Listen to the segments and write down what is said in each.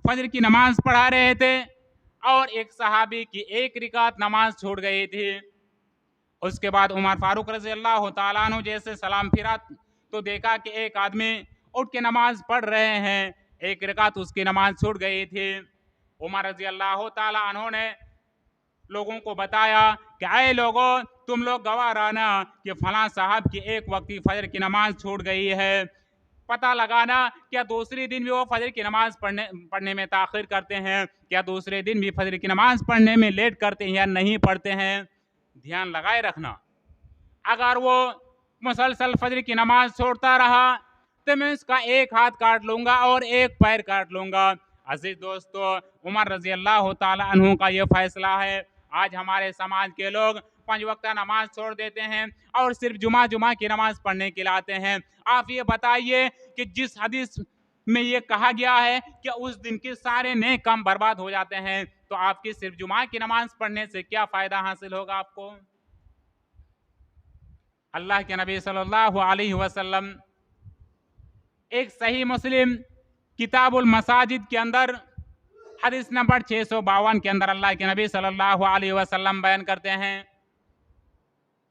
फजर की नमाज पढ़ा रहे थे और एक सहाबी की एक रिकात नमाज छूट गई थी। उसके बाद उमर फारूक रज़ी अल्लाह तआला अन्हु जैसे सलाम फिरा तो देखा कि एक आदमी उठ के नमाज पढ़ रहे हैं, एक रिकात उसकी नमाज छूट गई थी। उमर रज़ी अल्लाह तआला अन्हु ने लोगों को बताया कि आए लोगों, तुम लोग गवाह रहना कि फलां साहब की एक वक्त की फजर की नमाज छूट गई है। पता लगाना क्या दूसरी दिन भी वो फजर की नमाज पढ़ने में ताखिर करते हैं, क्या दूसरे दिन भी फजर की नमाज पढ़ने में लेट करते हैं या नहीं पढ़ते हैं। ध्यान लगाए रखना, अगर वो मुसलसल फजर की नमाज छोड़ता रहा तो मैं उसका एक हाथ काट लूंगा और एक पैर काट लूंगा। अजीज दोस्तों, उमर रजी अल्लाह तआला अन्हु का ये फैसला है। आज हमारे समाज के लोग 5 वक्त नमाज छोड़ देते हैं और सिर्फ जुमा की नमाज पढ़ने के लिए आते हैं। आप ये बताइए कि जिस हदीस में ये कहा गया है कि उस दिन के सारे नेक काम बर्बाद हो जाते हैं, तो आपकी सिर्फ जुमा की नमाज पढ़ने से क्या फायदा हासिल होगा आपको। अल्लाह के नबी सल्लल्लाहु अलैहि वसल्लम एक सही मुस्लिम किताबुल मसाजिद के अंदर हदीस नंबर 652 के अंदर अल्लाह के नबी सल्लल्लाहु अलैहि वसल्लम बयान करते हैं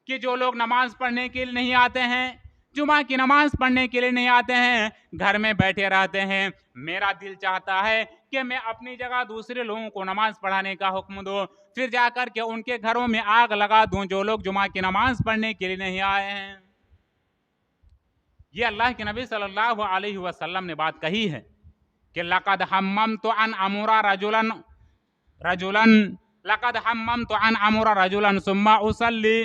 कि जो लोग नमाज पढ़ने के लिए नहीं आते हैं, जुमा की नमाज पढ़ने के लिए नहीं आते हैं, घर में बैठे रहते हैं, मेरा दिल चाहता है कि मैं अपनी जगह दूसरे लोगों को नमाज पढ़ाने का हुक्म दूं, फिर जाकर के उनके घरों में आग लगा दूं जो लोग जुमा की नमाज पढ़ने के लिए नहीं आए हैं। ये अल्लाह के नबी सल्लल्लाहु अलैहि वसल्लम ने बात कही है कि लक़द हम्ममतु अन अमुरा रजुलन रजुलन लक़द हम्ममतु अन अमुरा रजुलन सुम्मा उसल्ली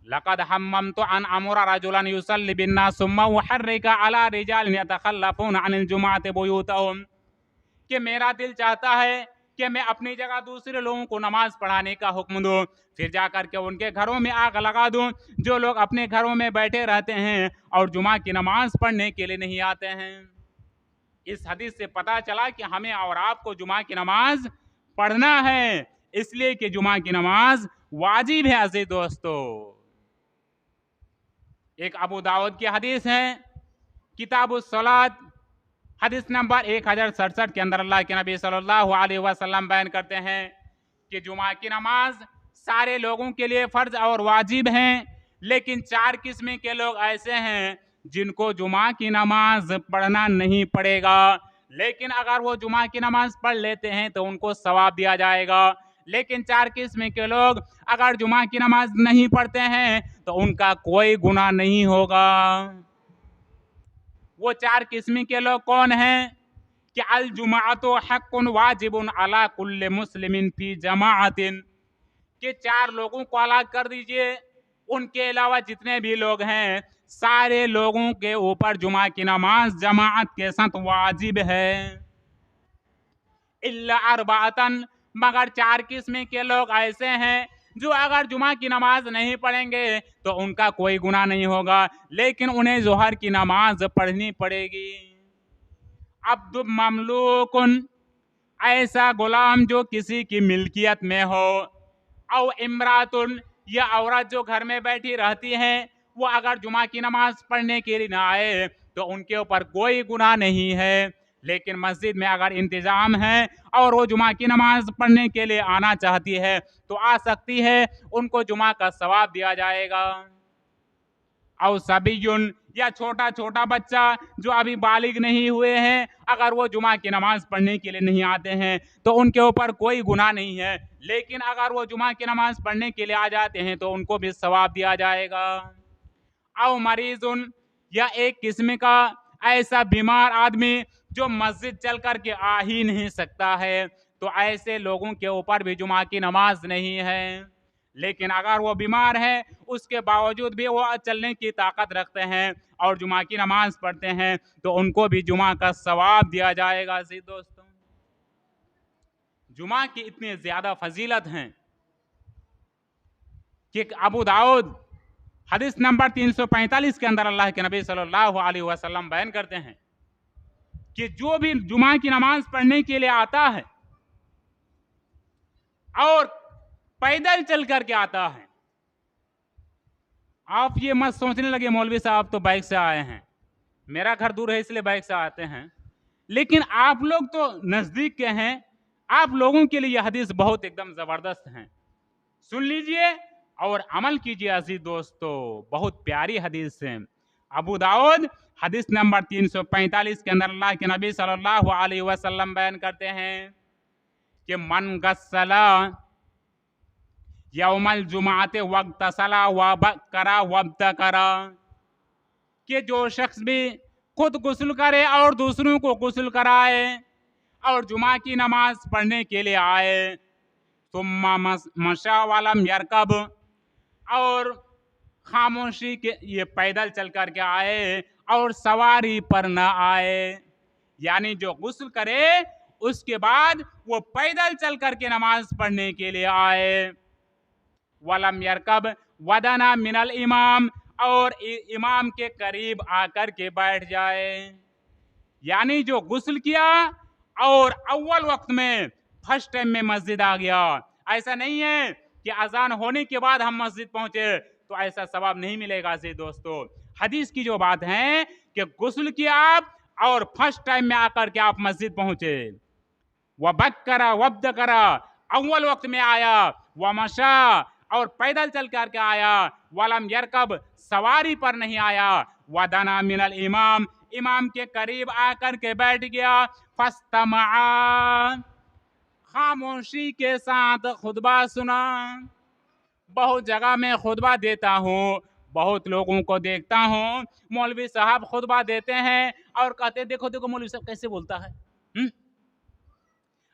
लक़द हम्ममतु अन अमुरा रजुलन युसल्ली बिन्नास सुम्मा उहर्रिका अला रिजालिन यतखल्लफूना अनिल जुमाअति बुयूतहुम, कि मेरा दिल चाहता है कि मैं अपनी जगह दूसरे लोगों को नमाज पढ़ाने का हुक्म दूं, फिर जाकर के उनके घरों में आग लगा दूं जो लोग अपने घरों में बैठे रहते हैं और जुमा की नमाज पढ़ने के लिए नहीं आते हैं। इस हदीस से पता चला कि हमें और आपको जुमा की नमाज पढ़ना है, इसलिए कि जुमा की नमाज वाजिब है। अजीज दोस्तों, एक अबू दाऊद की हदीस है किताबुस सलात हदीस नंबर 1067 के अंदर अल्लाह के नबी सल्लल्लाहु अलैहि वसल्लम बयान करते हैं कि जुमा की नमाज सारे लोगों के लिए फर्ज और वाजिब हैं, लेकिन 4 किस्म के लोग ऐसे हैं जिनको जुमा की नमाज पढ़ना नहीं पड़ेगा, लेकिन अगर वो जुमा की नमाज पढ़ लेते हैं तो उनको सवाब दिया जाएगा। लेकिन 4 किस्म के लोग अगर जुमा की नमाज नहीं पढ़ते हैं तो उनका कोई गुनाह नहीं होगा। वो 4 किस्म के लोग कौन हैं कि अल जुमाअतु हक्कुन वाजिबुन अला कुल्li मुस्लिमिन फी जमाअतिन, कि 4 लोगों को अलग कर दीजिए, उनके अलावा जितने भी लोग हैं सारे लोगों के ऊपर जुमा की नमाज जमाअत के साथ वाजिब है। इल्ला अरबातन, मगर 4 किस्म के लोग ऐसे हैं जो अगर जुमा की नमाज नहीं पढ़ेंगे तो उनका कोई गुनाह नहीं होगा, लेकिन उन्हें जोहर की नमाज पढ़नी पड़ेगी। अब्दुल ममलूकुन, ऐसा गुलाम जो किसी की मिल्कियत में हो, और इमरातुन, या औरत जो घर में बैठी रहती है, वो अगर जुमा की नमाज पढ़ने के लिए ना आए तो उनके ऊपर कोई गुनाह नहीं है, लेकिन मस्जिद में अगर इंतजाम है और वो जुमा की नमाज पढ़ने के लिए आना चाहती है तो आ सकती है, उनको जुमा का सवाब दिया जाएगा। और सबियुन, या छोटा छोटा बच्चा जो अभी बालिग नहीं हुए हैं, अगर वो जुमा की नमाज पढ़ने के लिए नहीं आते हैं तो उनके ऊपर कोई गुनाह नहीं है, लेकिन अगर वो जुमा की नमाज पढ़ने के लिए आ जाते हैं तो उनको भी सवाब दिया जाएगा। और मरीजुन, या एक किस्म का ऐसा बीमार आदमी जो मस्जिद चल कर के आ ही नहीं सकता है, तो ऐसे लोगों के ऊपर भी जुमा की नमाज नहीं है, लेकिन अगर वो बीमार है उसके बावजूद भी वो चलने की ताकत रखते हैं और जुमा की नमाज पढ़ते हैं तो उनको भी जुमा का सवाब दिया जाएगा। जी दोस्तों, जुमा की इतनी ज्यादा फजीलत हैं कि अबू दाऊद हदीस नंबर 345 के अंदर अल्लाह के नबी सल्लल्लाहु अलैहि वसल्लम बयान करते हैं कि जो भी जुमा की नमाज पढ़ने के लिए आता है और पैदल चल करके आता है, आप ये मत सोचने लगे मौलवी साहब तो बाइक से आए हैं, मेरा घर दूर है इसलिए बाइक से आते हैं, लेकिन आप लोग तो नजदीक के हैं, आप लोगों के लिए यह हदीस बहुत एकदम जबरदस्त है। सुन लीजिए और अमल कीजिए अजीज दोस्तों, बहुत प्यारी हदीस है। अबू दाऊद हदीस नंबर 345 के अंदर अल्लाह के नबी सल्लल्लाहु अलैहि वसल्लम बयान करते हैं कि मन गस्सला यौमल जुमाते वक्तसला व बकरा वब्तकरा, कि जो शख्स भी खुद गुस्ल करे और दूसरों को गुस्ल कराए और जुमा की नमाज पढ़ने के लिए आए, सुम्मा मशा वालम यरकब, और खामोशी के ये पैदल चल कर के आए और सवारी पर न आए, यानी जो गुस्ल करे उसके बाद वो पैदल चल करके नमाज पढ़ने के लिए आए। वलम यरकब वदना मिनल इमाम, और इमाम के करीब आकर के बैठ जाए, यानी जो गुस्ल किया और अव्वल वक्त में फर्स्ट टाइम में मस्जिद आ गया। ऐसा नहीं है कि अजान होने के बाद हम मस्जिद पहुंचे, तो ऐसा सवाब नहीं मिलेगा जी दोस्तों। हदीस की जो बात है कि गुस्ल किया आप और फर्स्ट टाइम में आकर के आप मस्जिद पहुंचे, वह बकरा वब्द करा, अव्वल वक्त में आया, वह मशा, और पैदल चल करके आया, वलम यरकब, सवारी पर नहीं आया, वदना मिनल इमाम, इमाम के करीब आकर के बैठ गया, फस्तमा, खामोशी के साथ खुतबा सुना। बहुत जगह मैं खुतबा देता हूँ, बहुत लोगों को देखता हूँ मौलवी साहब खुतबा देते हैं और कहते देखो देखो मौलवी साहब कैसे बोलता है,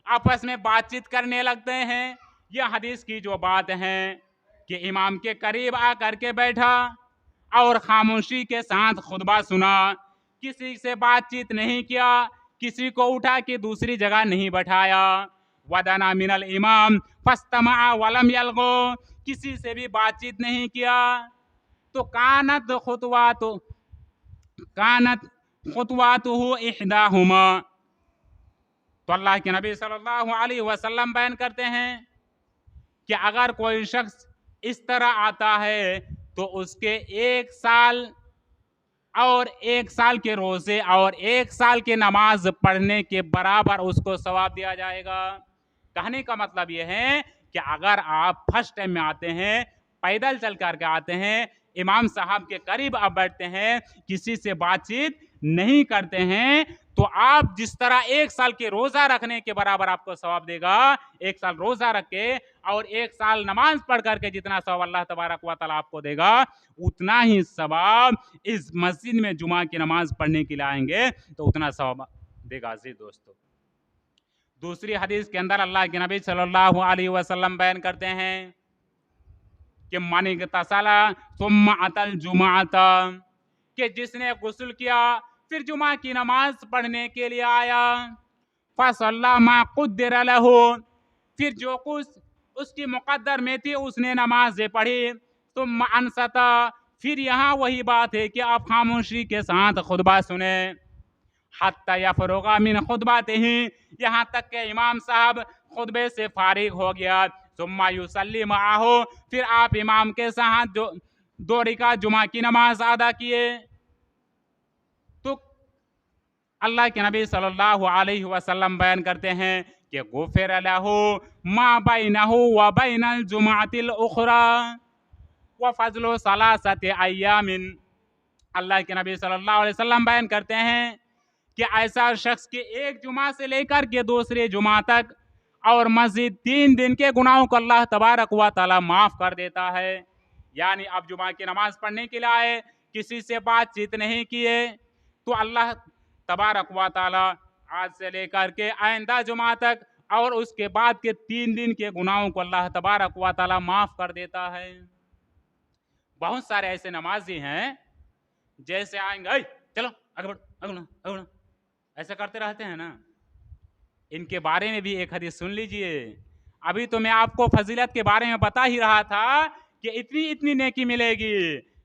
आपस में बातचीत करने लगते हैं। यह हदीस की जो बात है कि इमाम के करीब आकर के बैठा और खामोशी के साथ खुतबा सुना, किसी से बातचीत नहीं किया, किसी को उठा के दूसरी जगह नहीं बैठाया। वदना मिनल इमाम फस्तमा वलम यलगो, किसी से भी बातचीत नहीं किया। तो कानत खुतवातुहु इहदाहुमा, तो अल्लाह के नबी सल्लल्लाहु अलैहि वसल्लम बयान करते हैं कि अगर कोई शख्स इस तरह आता है तो उसके 1 साल और 1 साल के रोजे और 1 साल के नमाज पढ़ने के बराबर उसको सवाब दिया जाएगा। कहने का मतलब यह है कि अगर आप फर्स्ट टाइम में आते हैं, पैदल चल करके आते हैं, इमाम साहब के करीब आप बैठते हैं, किसी से बातचीत नहीं करते हैं, तो आप जिस तरह 1 साल के रोजा रखने के बराबर आपको सवाब देगा। 1 साल रोजा रख के और 1 साल नमाज पढ़ करके जितना सवाब अल्लाह तबारक व तआला आपको देगा, उतना ही सवाब इस मस्जिद में जुमा की नमाज पढ़ने के लिए आएंगे तो उतना सवाब देगा जी दोस्तों। दूसरी हदीस के अंदर अल्लाह के नबी सल्लल्लाहु अलैहि वसल्लम बयान करते हैं कि मन तसला सुम्मा अतल जुमाता, कि जिसने गुस्ल किया फिर जुमा की नमाज पढ़ने के लिए आया, फसल्ला मा कुद्दिर लहू, फिर जो कुछ उसकी मुकद्दर में थी उसने नमाजें पढ़ी, सुम्मा अनसता, फिर यहाँ वही बात है कि आप खामोशी के साथ खुतबा सुने, हत्ता यफरुगा मिन खुतबातिही, यहाँ तक के इमाम साहब खुतबे से फारिग हो गया, सुम्मा युसल्ली माहो, फिर आप इमाम के साथ जो 2 रिकात जुमा की नमाज अदा किए। तो अल्लाह के नबी सल्लल्लाहु अलैहि वसल्लम बयान करते हैं कि गुफिर लहू मा बैनहु व बैनल जुमातिल उखरा व फजलु सलासति अय्यामिन। अल्लाह के नबी सल्लल्लाहु अलैहि वसल्लम बयान करते हैं कि ऐसा शख्स के एक जुमा से लेकर के दूसरे जुमा तक और मस्जिद 3 दिन के गुनाहों को अल्लाह तबारक व तआला माफ कर देता है। यानी अब जुमा की नमाज पढ़ने के लिए आए, किसी से बातचीत नहीं किए, तो अल्लाह तबारक व तआला आज से लेकर के आइंदा जुमा तक और उसके बाद के 3 दिन के गुनाहों को अल्लाह तबारक व तआला माफ कर देता है। बहुत सारे ऐसे नमाजी हैं जैसे आएंगे चलो आगे बढ़ो आगे बढ़ो आगे बढ़ो, ऐसा करते रहते हैं ना। इनके बारे में भी एक हदीस सुन लीजिए। अभी तो मैं आपको फजीलत के बारे में बता ही रहा था कि इतनी इतनी नेकी मिलेगी,